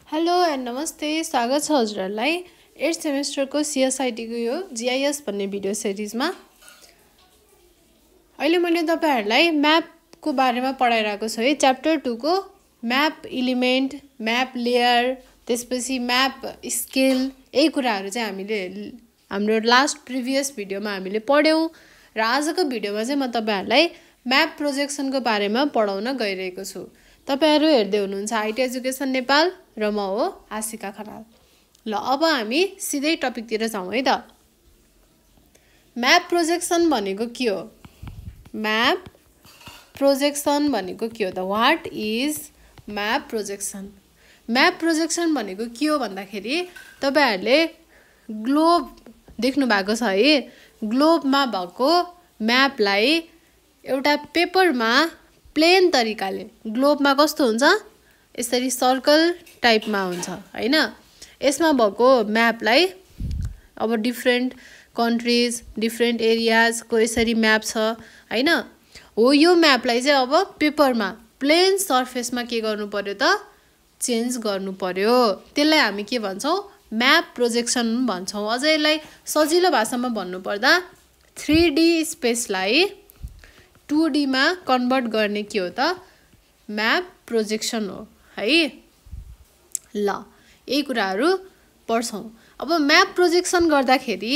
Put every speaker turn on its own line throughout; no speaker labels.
Hello and नमस्ते, स्वागत छ हजुरहरूलाई 8th सेमेस्टरको सिएसआइटीको यो जिआइएस भन्ने भिडियो सिरिजमा। अहिले मैले तपाईहरुलाई म्यापको बारेमा पढाइरहेको छु है। च्याप्टर 2 को म्याप एलिमेन्ट, म्याप लेयर, त्यसपछि म्याप स्केल, यही कुराहरु चाहिँ हामीले हाम्रो लास्ट प्रिभियस भिडियोमा हामीले पढ्यौं र आजको भिडियोमा चाहिँ म तपाईहरुलाई म्याप प्रोजेक्सनको बारेमा पढाउन गइरहेको छु। तपाईहरु हेर्दै हुनुहुन्छ आईटी एजुकेसन नेपाल र म हो आशिका खनाल। ल अब हामी सिधै टपिकतिर जाउँ है त। म्याप प्रोजेक्सन भनेको के हो? म्याप प्रोजेक्सन भनेको के हो त? What is map projection? Map projection भनेको के हो भन्दाखेरि तपाईहरुले ग्लोब देख्नु भएको छ है। ग्लोबमा भएको म्यापलाई एउटा पेपरमा प्लेन तरिकाले, ग्लोबमा कस्तो हुन्छ यसरी सर्कल टाइपमा हुन्छ हैन। यसमा भएको म्यापलाई अब डिफरेन्ट कन्ट्रीज, डिफरेन्ट एरियाज को यसरी म्याप छ हैन। हो यो म्यापलाई चाहिँ अब पेपरमा प्लेन सर्फेसमा के गर्नु पर्यो त? चेन्ज गर्नु पर्यो। त्यसलाई हामी के भन्छौं? Map projection भन्छौं। अझ यसलाई सजिलो भाषामा भन्नु पर्दा 3D स्पेसलाई 2D मा कन्भर्ट गर्ने के हो त? म्याप प्रोजेक्सन हो है। ल यही कुराहरु पढ्छौं। अब म्याप प्रोजेक्सन गर्दाखेरि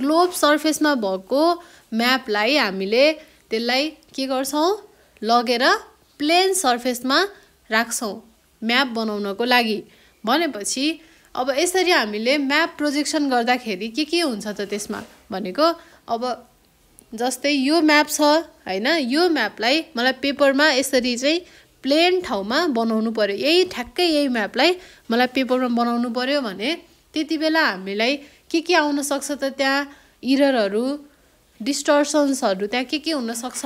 ग्लोब सर्फेसमा भएको म्यापलाई हामीले त्यसलाई के गर्छौं? लगेर प्लेन सर्फेसमा राख्छौं म्याप बनाउनको लागि। भनेपछि अब यसरी हामीले म्याप प्रोजेक्सन गर्दाखेरि के हुन्छ त त्यसमा भनेको, अब जस्तै यो म्याप छ हैन। यो म्यापलाई मलाई पेपरमा यसरी चाहिँ प्लेन ठाउँमा बनाउनु पर्यो। यही ठ्याक्कै यही म्यापलाई मलाई पेपरमा बनाउनु पर्यो भने त्यतिबेला हामीलाई के आउन सक्छ त? त्यहाँ एररहरु, डिस्टर्सन्सहरु त्यहाँ के हुन सक्छ?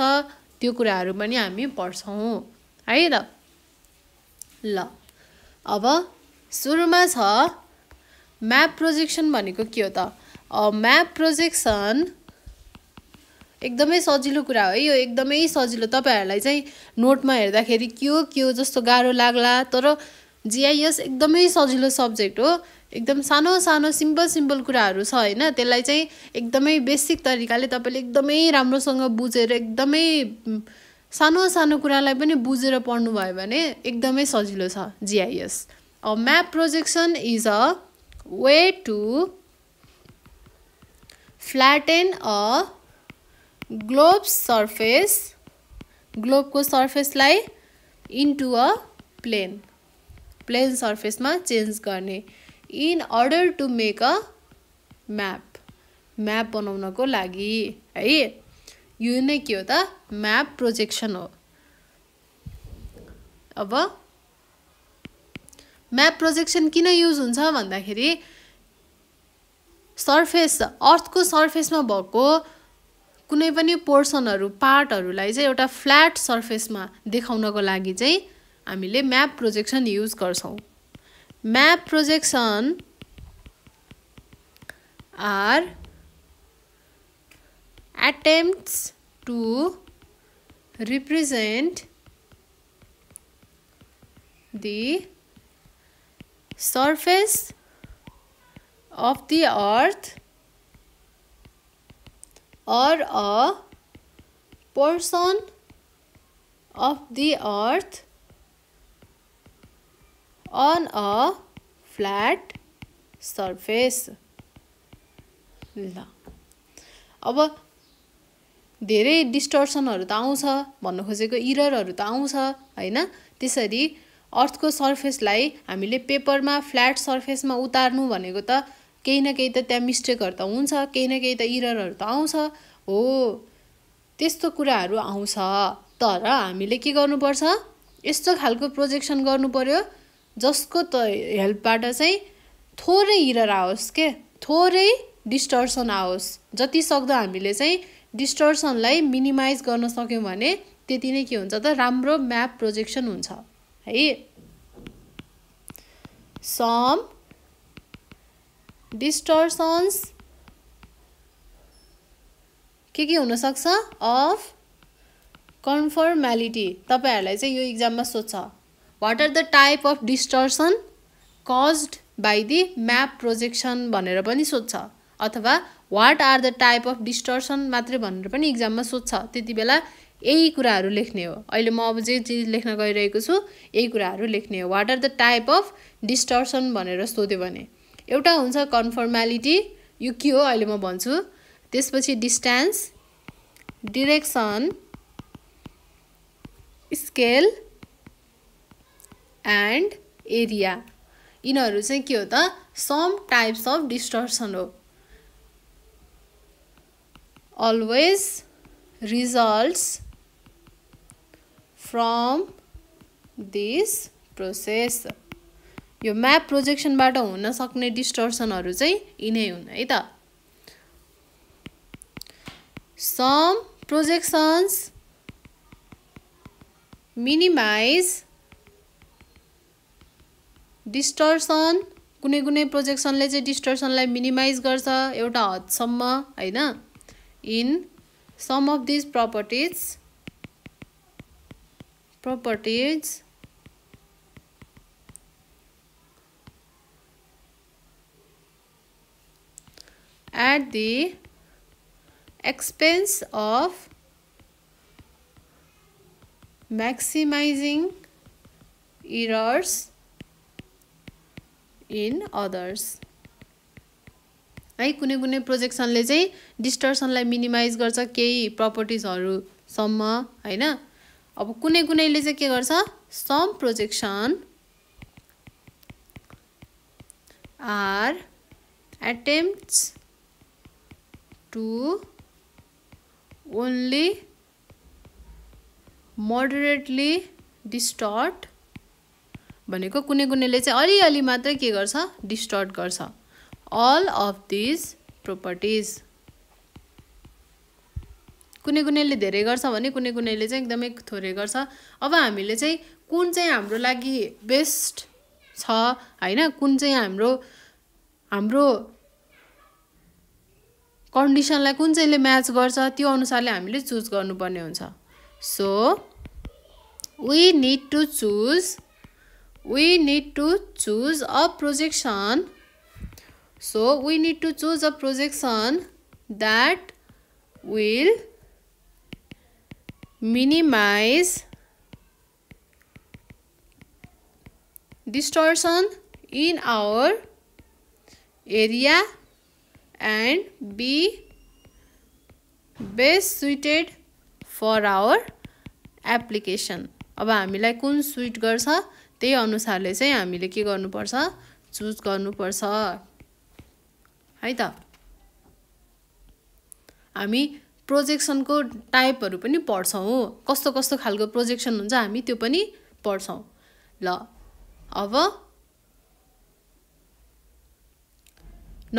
त्यो कुराहरु पनि हामी पढ्छौं है त। ल अब सुरुमा छ म्याप प्रोजेक्सन भनेको के हो त? म्याप प्रोजेक्सन एकदमै सजिलो कुरा हो। यो एकदमै सजिलो। तपाईहरुलाई चाहिँ नोटमा हेर्दाखेरि के हो जस्तो गाह्रो लाग्ला, तर जिआइएस एकदमै सजिलो सब्जेक्ट हो। एकदम सानो सानो सिम्पल कुराहरु छ हैन। त्यसलाई चाहिँ एकदमै बेसिक तरिकाले तपाईले एकदमै राम्रोसँग बुझेर, एकदमै सानो सानो कुरालाई पनि बुझेर पढ्नु भयो भने एकदमै सजिलो छ GIS. Map projection is a way to flatten a globe surface, globe को सर्फेसलाई इन्टु अ प्लेन सर्फेसमा चेन्ज गर्ने in order to make a map बनाउनको लागि है। यो नै के हो त? म्याप प्रोजेक्सन हो। अब म्याप प्रोजेक्सन किन युज हुन्छ भन्दाखेरि सर्फेस, अर्थको सर्फेसमा भएको कुनै पनि पोर्सनहरु, पार्टहरुलाई चाहिँ एउटा फ्ल्याट सर्फेसमा देखाउनको लागि चाहिँ हामीले म्याप प्रोजेक्सन युज गर्छौं। Map projection are attempts to represent the surface of the earth or a portion of the earth on a flat surface। ल अब धेरै डिस्टर्सनहरु त आउँछ, भन्न खोजेको एररहरु त आउँछ हैन। त्यसरी अर्थको सर्फेसलाई हामीले पेपरमा फ्ल्याट सर्फेसमा उतार्नु भनेको त केही न केही त त्यहाँ मिस्टेकहरु त हुन्छ, केही न केही त एररहरु त आउँछ हो। त्यस्तो कुराहरु आउँछ, तर हामीले के गर्नुपर्छ? यस्तो खालको प्रोजेक्सन गर्नु पर्यो जसको त हेल्पबाट चाहिँ थोरै एरर आओस् के, थोरै डिस्टर्सन आओस्। जति सक्दो हामीले चाहिँ डिस्टर्सनलाई मिनिमाइज गर्न सक्यौं भने त्यति नै के हुन्छ त? राम्रो म्याप प्रोजेक्सन हुन्छ है। सम डिस्टर्सन्स के हुन सक्छ? Of conformality. तपाईहरुलाई चाहिँ यो एक्जाममा सोध्छ, what are the type of distortion caused by the map projection भनेर पनि सोध्छ अथवा what are the type of distortion मात्रै भनेर पनि एक्जाममा सोध्छ त्यति बेला यही कुराहरू लेख्ने हो अहिले म अब जे चीज लेख्न गइरहेको छु यही कुराहरू लेख्ने हो what are the type of distortion भनेर सोध्यो भने एउटा हुन्छ कन्फर्मालिटी यो के हो अहिले म भन्छु त्यसपछि distance direction scale and area यिनीहरू चाहिँ के हो त सम टाइप्स अफ डिस्टर्सन हो always results from this process यो म्याप प्रोजेक्सनबाट हुन सक्ने डिस्टर्सनहरू चाहिँ यिनै हुन् है त some projections minimize distortion कुनै कुनै प्रोजेक्सनले चाहिँ डिस्टर्सनलाई मिनिमाइज गर्छ एउटा हदसम्म हैन in some of these properties at the expense of maximizing errors in others है कुनै कुनै प्रोजेक्सनले चाहिँ डिस्टर्सनलाई मिनिमाइज गर्छ केही प्रपर्टिजहरु सम्म हैन अब कुनै कुनैले चाहिँ के गर्छ some projection are attempts to only moderately distort भनेको कुनै कुनैले चाहिँ अलिअलि मात्र के गर्छ डिस्टर्ट गर्छ all of these properties कुनै कुनैले धेरै गर्छ भने कुनै कुनैले चाहिँ एकदमै थोरै गर्छ अब हामीले चाहिँ कुन चाहिँ हाम्रो लागि बेस्ट छ हैन कुन चाहिँ हाम्रो कन्डिसनलाई कुन चाहिँले म्याच गर्छ त्यो अनुसारले हामीले चुज गर्नुपर्ने हुन्छ so we need to choose a projection so we need to choose a projection that will minimize distortion in our area and be best suited for our application अब हामीलाई कुन सुइट गर्छ त्यही अनुसारले चाहिँ हामीले के गर्नुपर्छ चुज गर्नुपर्छ है त हामी प्रोजेक्सनको टाइपहरु पनि पढ्छौं कस्तो कस्तो खालको प्रोजेक्सन हुन्छ हामी त्यो पनि पढ्छौं ल अब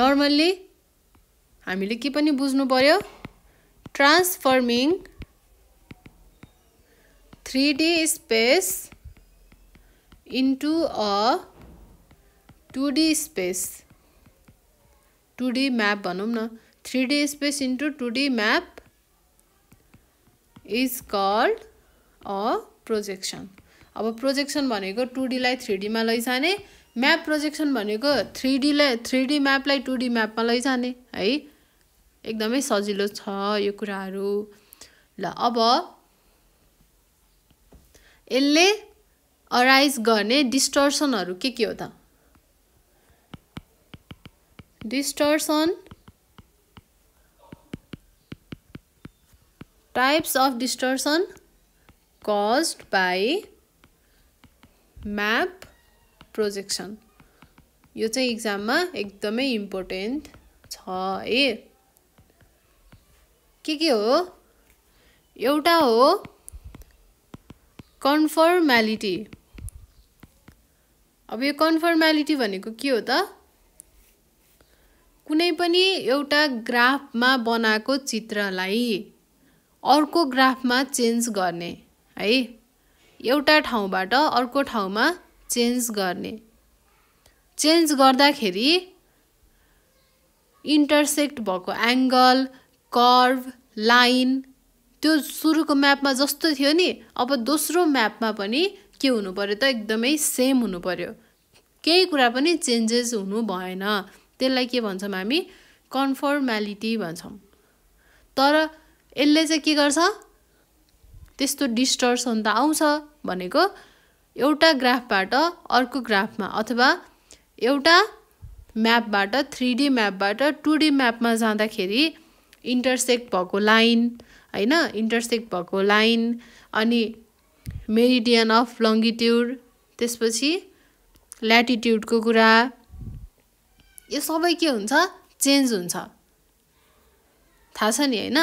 नर्मली हामीले के पनि बुझ्नु पर्यो transforming 3D space into a 2D space 2D map भनौं न 3D space into 2D map is called a projection अब प्रोजेक्सन भनेको 2D लाई 3D मा लैजाने म्याप प्रोजेक्सन भनेको 3D म्याप लाई 2D म्याप मा लैजाने है एकदमै सजिलो छ यो कुराहरु ल अब यसले अराइज गर्ने डिस्टर्सनहरु के हो त distortion types of distortion caused by map projection यो चाहिँ एक्जाममा एकदमै इम्पोर्टेन्ट छ है के हो एउटा हो कन्फर्मालिटी अब यो कन्फर्मालिटी भनेको के हो त कुनै पनि एउटा ग्राफमा बनाएको चित्रलाई अर्को ग्राफमा चेन्ज गर्ने है एउटा ठाउँबाट अर्को ठाउँमा चेन्ज गर्ने चेन्ज गर्दाखेरि इन्टरसेक्ट भएको एंगल कर्भ लाइन त्यो सुरुको म्यापमा जस्तो थियो नि अब दोस्रो म्यापमा पनि के हुनु पर्यो त एकदमै सेम हुनु पर्यो केही कुरा पनि चेन्जेस हुनु भएन। त्यसलाई के भन्छौँ हामी? कन्फर्मालिटी भन्छौँ। तर यसले चाहिँ के गर्छ? त्यस्तो डिस्टर्सन त आउँछ भनेको एउटा ग्राफबाट अर्को ग्राफमा अथवा एउटा म्यापबाट 3D म्यापबाट 2D म्यापमा जाँदाखेरि इन्टरसेक्ट भएको लाइन हैन, इन्टरसेक्ट भएको लाइन अनि मेरिडियन अफ लङ्गिट्युड, त्यसपछि ल्याटिट्युडको कुरा, यो सबै के हुन्छ? चेन्ज हुन्छ। थाहा छ नि हैन?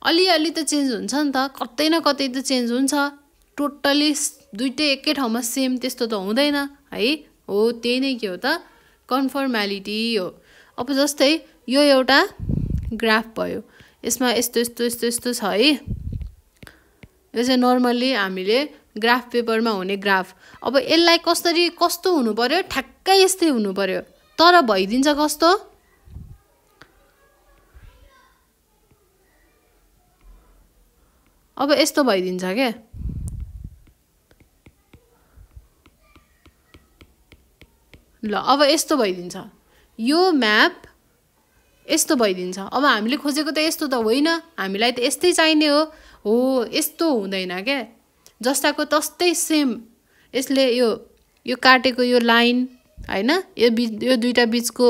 अलिअलि त चेन्ज हुन्छ नि त, कतै न कतै त चेन्ज हुन्छ। टोटली दुईटै एकै ठाउँमा सेम त्यस्तो त हुँदैन है। हो, त्यही नै के हो त? कन्फर्मालिटी हो। अब जस्तै यो एउटा ग्राफ भयो, यसमा यस्तो यस्तो यस्तो यस्तो छ है। यो चाहिँ नर्मल्ली हामीले ग्राफ पेपरमा हुने ग्राफ। अब यसलाई कसरी कस्तो हुनु पर्यो? ठ्याक्कै यस्तै हुनु पर्यो, तर भइदिन्छ कस्तो? अब यस्तो भइदिन्छ के? ल अब यस्तो भइदिन्छ। यो म्याप यस्तो भइदिन्छ। अब हामीले खोजेको त यस्तो त होइन, हामीलाई त यस्तै चाहिने हो। हो, यस्तो हुँदैन क्या, जस्ताको तस्तै सेम। यसले यो काटेको यो लाइन हैन, यो दुईटा बीचको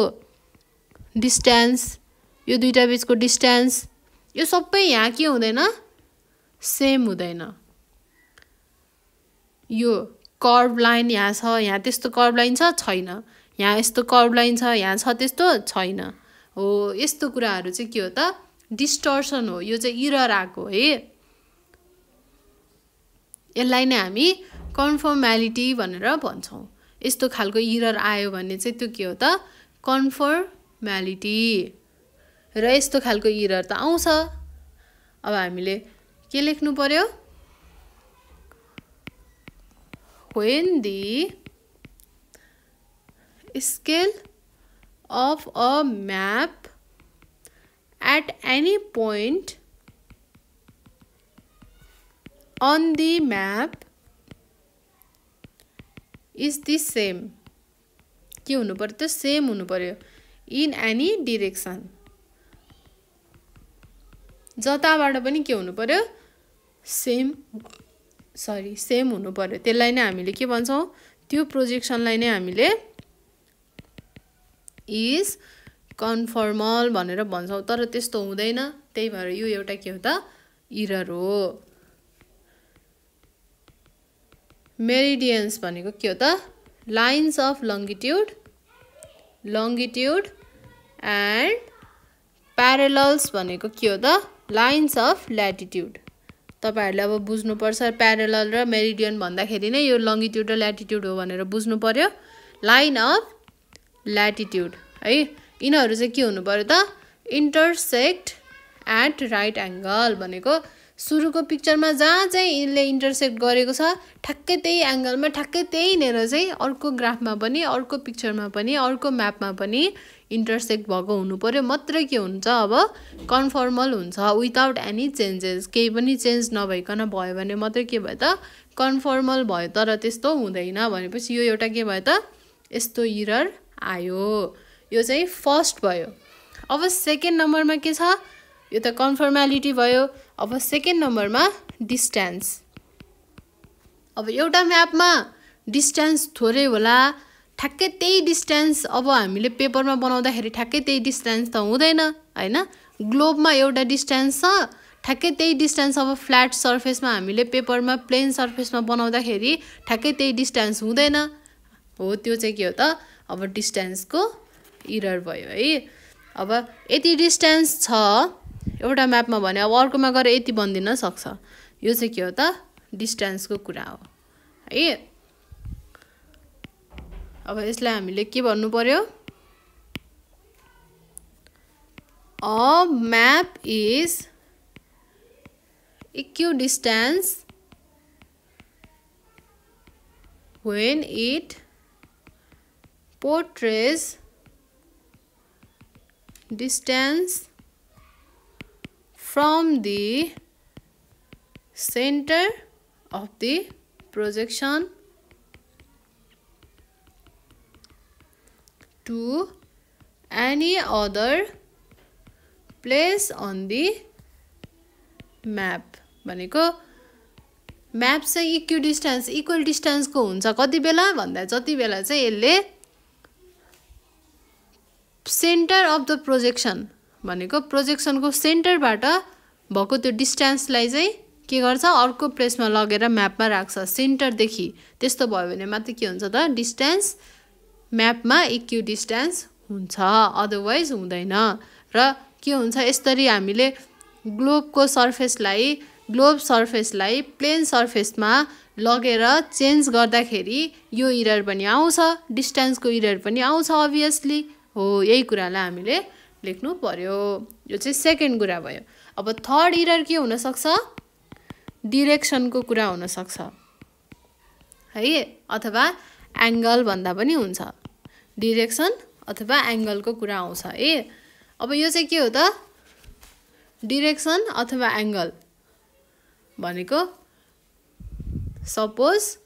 डिस्टेन्स, यो दुईटा बीचको डिस्टेन्स, यो सबै यहाँ के हुँदैन? सेम हुँदैन। यो कर्भ लाइन यहाँ छ, यहाँ त्यस्तो कर्भ लाइन छ छैन, यहाँ यस्तो कर्भ लाइन छ, यहाँ छ त्यस्तो छैन। हो, यस्तो कुराहरू चाहिँ के हो त? डिस्टर्सन हो। यो चाहिँ इरर आएको है। यसलाई नै हामी कन्फर्मालिटी भनेर भन्छौँ। यस्तो खालको इरर आयो भने चाहिँ त्यो के हो त? कन्फर्मालिटी। र यस्तो खालको इरर त आउँछ। अब हामीले के लेख्नु पर्यो? When the scale of a map at any point on the map is the same. के हुनु पर्यो त? सेम हुनु पर्यो। इन एनी डिरेक्सन, जताबाट पनि के हुनु पर्यो? सेम हुनु पर्यो। त्यसलाई नै हामीले के भन्छौँ? त्यो प्रोजेक्सनलाई नै हामीले इज कन्फर्मल भनेर भन्छौँ। तर त्यस्तो हुँदैन, त्यही भएर यो एउटा के हो त? इरर हो। मेरिडियन्स भनेको के हो त? लाइन्स अफ लङ्गिट्युड एन्ड प्यारेलल्स भनेको के हो त? Lines of latitude. तपाईहरुले अब बुझ्नुपर्छ, प्यारेलल र मेरिडियन भन्दाखेरि नै यो लङ्गिट्युड र ल्याटिट्युड हो भनेर बुझ्नु पर्यो। लाइन अफ ल्याटिट्युड है, यिनीहरू चाहिँ के हुनु पर्यो त? इन्टरसेक्ट एट राइट एङ्गल भनेको सुरुको पिक्चरमा जहाँ चाहिँ यसले इन्टरसेक्ट गरेको छ ठ्याक्कै त्यही एङ्गलमा, ठ्याक्कै त्यहीँनिर चाहिँ अर्को ग्राफमा पनि, अर्को पिक्चरमा पनि, अर्को म्यापमा पनि इन्टरसेक्ट भएको हुनु पर्यो। मात्रै के हुन्छ? अब कन्फर्मल हुन्छ, विदाउट एनी चेन्जेस। केही पनि चेन्ज नभइकन भयो भने मात्रै के भयो त? कन्फर्मल भयो। तर त्यस्तो हुँदैन भनेपछि यो एउटा के भयो त? यस्तो इरर आयो। यो चाहिँ फर्स्ट भयो। अब सेकेन्ड नम्बरमा के छ? यो त कन्फर्मालिटी भयो। अब सेकेन्ड नम्बरमा डिस्टेन्स। अब एउटा म्यापमा डिस्टेन्स थोरै होला, ठ्याक्कै त्यही डिस्टेन्स अब हामीले पेपरमा बनाउँदाखेरि ठ्याक्कै त्यही डिस्टेन्स त हुँदैन हैन। ग्लोबमा एउटा डिस्टेन्स छ, ठ्याक्कै त्यही डिस्टेन्स अब फ्ल्याट सर्फेसमा हामीले पेपरमा प्लेन सर्फेसमा बनाउँदाखेरि ठ्याक्कै त्यही डिस्टेन्स हुँदैन। हो, त्यो चाहिँ के हो त? अब डिस्टेन्सको इरर भयो है। अब यति डिस्टेन्स छ एउटा म्यापमा भने अब अर्कोमा गएर यति बन्दिन सक्छ। यो चाहिँ के हो त? डिस्टेन्सको कुरा हो है। अब यसलाई हामीले के भन्नु पर्यो? A map is equidistant when it portrays distance from the center of the projection to any other place on the map भनेको म्याप चाहिँ इक्वल डिस्टेन्सको हुन्छ कति बेला भन्दा जति बेला चाहिँ यसले सेन्टर अफ द प्रोजेक्सन भनेको प्रोजेक्सनको सेन्टरबाट भएको त्यो डिस्टेन्सलाई चाहिँ के गर्छ अर्को प्लेसमा लगेर म्यापमा राख्छ सेन्टरदेखि त्यस्तो भयो भने मात्र के हुन्छ त डिस्टेन्स म्यापमा इक्विडिस्टेन्स हुन्छ अदरवाइज हुँदैन र के हुन्छ यसरी हामीले ग्लोब सर्फेसलाई प्लेन सर्फेसमा लगेर चेन्ज गर्दाखेरि यो इरर पनि आउँछ डिस्टेन्सको इरर पनि आउँछ अभियसली हो यही कुरालाई हामीले लेख्नु पर्यो यो चाहिँ सेकेन्ड कुरा भयो अब थर्ड इरर के हुन सक्छ डिरेक्सनको कुरा हुन सक्छ है अथवा एंगल भन्दा पनि हुन्छ डिरेक्सन अथवा एंगलको कुरा आउँछ है अब यो चाहिँ के हो त डिरेक्सन अथवा एंगल भनेको सपोज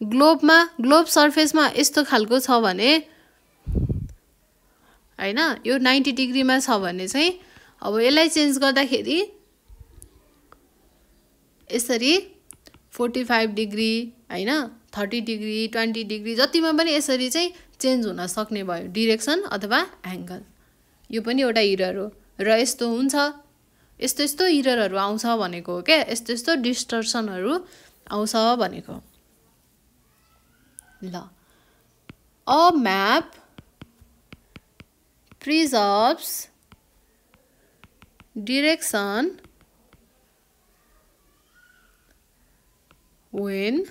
ग्लोब सर्फेसमा यस्तो खालको छ भने हैन यो 90 डिग्रीमा छ भने चाहिँ अब यसलाई चेन्ज गर्दाखेरि यसरी 45 डिग्री हैन 30 डिग्री 20 डिग्री जतिमा पनि यसरी चाहिँ चेन्ज हुन सक्ने भयो डिरेक्सन अथवा एंगल यो पनि एउटा इरर हो र यस्तो हुन्छ यस्तो इररहरु आउँछ भनेको हो के यस्तो डिस्टर्सनहरु आउँछ भनेको ल a map preserves direction when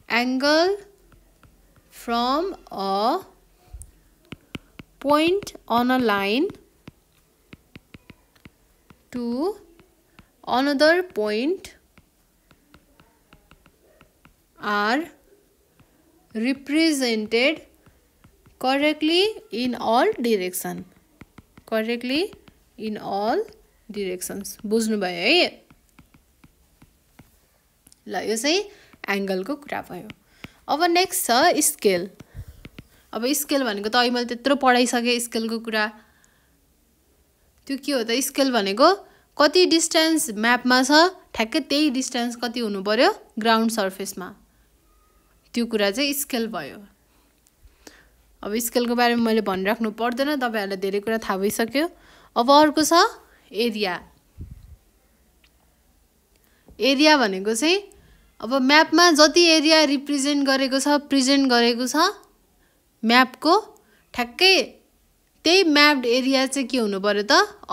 angle from a point on a line to another point are represented correctly in all directions बुझ्नु भयो है ल यो चाहिँ एंगलको कुरा भयो अब नेक्स्ट छ स्केल अब स्केल भनेको त अहिले मैले त्यत्रो पढाइसके स्केलको कुरा त्यो के हो त स्केल भनेको कति डिस्टेन्स म्यापमा छ ठ्याक्कै त्यही डिस्टेन्स कति हुनु पर्यो ग्राउन्ड सर्फेसमा त्यो कुरा चाहिँ स्केल भयो अब स्केलको बारेमा मैले भनिराख्नु पर्दैन तपाईहरुलाई धेरै कुरा थाहा भइसक्यो अब अर्को छ एरिया भनेको चाहिँ अब म्यापमा जति एरिया रिप्रेजेन्ट गरेको छ म्यापको ठ्याक्कै त्यही म्याप्ड एरिया चाहिँ के हुनु पर्यो त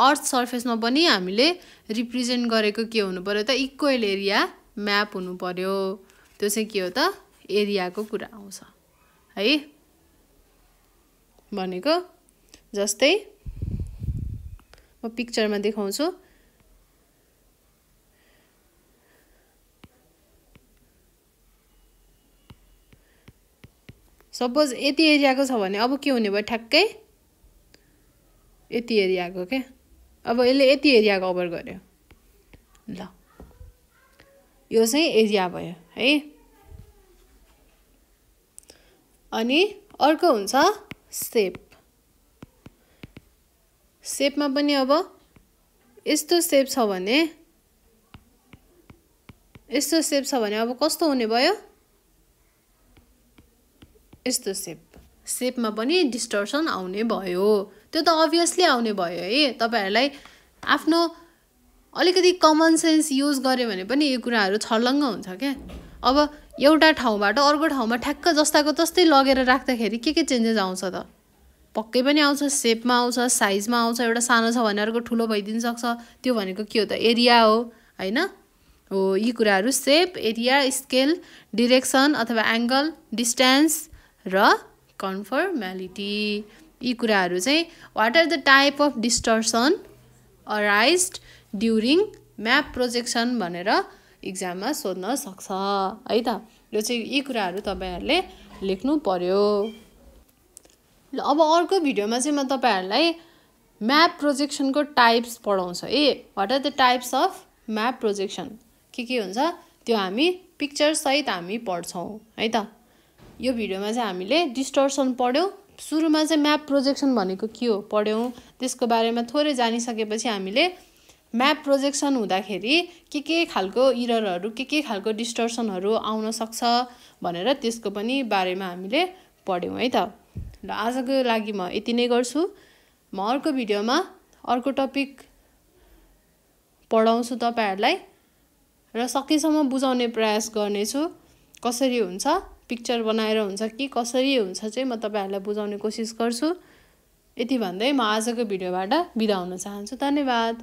अर्थ सर्फेसमा पनि हामीले रिप्रेजेन्ट गरेको के हुनु पर्यो त इक्वल एरिया म्याप हुनु पर्यो त्यो चाहिँ के हो त एरियाको कुरा आउँछ है भनेको जस्तै म पिक्चरमा देखाउँछु सपोज यति एरियाको छ भने अब के हुने भयो ठ्याक्कै यति एरियाको के अब यसले यति एरिया कभर गर्यो ल यो चाहिँ एरिया भयो है अनि अर्को हुन्छ सेपमा पनि अब यस्तो सेप छ भने अब कस्तो हुने भयो यस्तो सेपमा पनि डिस्टर्सन आउने भयो त्यो त अभियसली आउने भयो है तपाईहरुलाई आफ्नो अलिकति कमन सेन्स युज गर्यो भने पनि यो कुराहरु छर्लङ्ग हुन्छ के अब एउटा ठाउँबाट अर्को ठाउँमा ठ्याक्क जस्ताको तस्तै लगेर राख्दाखेरि के चेन्जेस आउँछ त पक्कै पनि आउँछ सेपमा आउँछ साइजमा आउँछ एउटा सानो छ भने अर्को ठुलो भइदिन सक्छ त्यो भनेको के हो त एरिया हो हैन हो यी कुराहरु सेप एरिया स्केल डाइरेक्सन अथवा एंगल डिस्टेन्स र कन्फर्मेलिटी यी कुराहरु चाहिँ what are the type of distortion arised during map projection भनेर एक्जाममा सोध्न सक्छ है त यो चाहिँ यी कुराहरु तपाईहरुले लेख्नु पर्यो ल अब अर्को भिडियोमा चाहिँ म तपाईहरुलाई म्याप प्रोजेक्सनको टाइप्स पढाउँछु है what are the types of map projection के हुन्छ त्यो हामी पिक्चर सहित हामी पढ्छौं है त यो भिडियोमा चाहिँ हामीले डिस्टर्सन पढ्यौँ। सुरुमा चाहिँ म्याप प्रोजेक्सन भनेको के हो पढ्यौँ। त्यसको बारेमा थोरै जानिसकेपछि हामीले म्याप प्रोजेक्सन हुँदाखेरि के खालको इररहरू के खालको डिस्टर्सनहरू आउन सक्छ भनेर त्यसको पनि बारेमा हामीले पढ्यौँ है त। ल आजको लागि म यति नै गर्छु। म अर्को भिडियोमा अर्को टपिक पढाउँछु तपाईहरुलाई र सकेसम्म बुझाउने प्रयास गर्नेछु। कसरी हुन्छ, पिक्चर बनाएर हुन्छ कि कसरी हुन्छ चाहिँ म तपाईहरुलाई बुझाउने कोसिस गर्छु। यति भन्दै म आजको भिडियोबाट बिदा हुन चाहन्छु। धन्यवाद।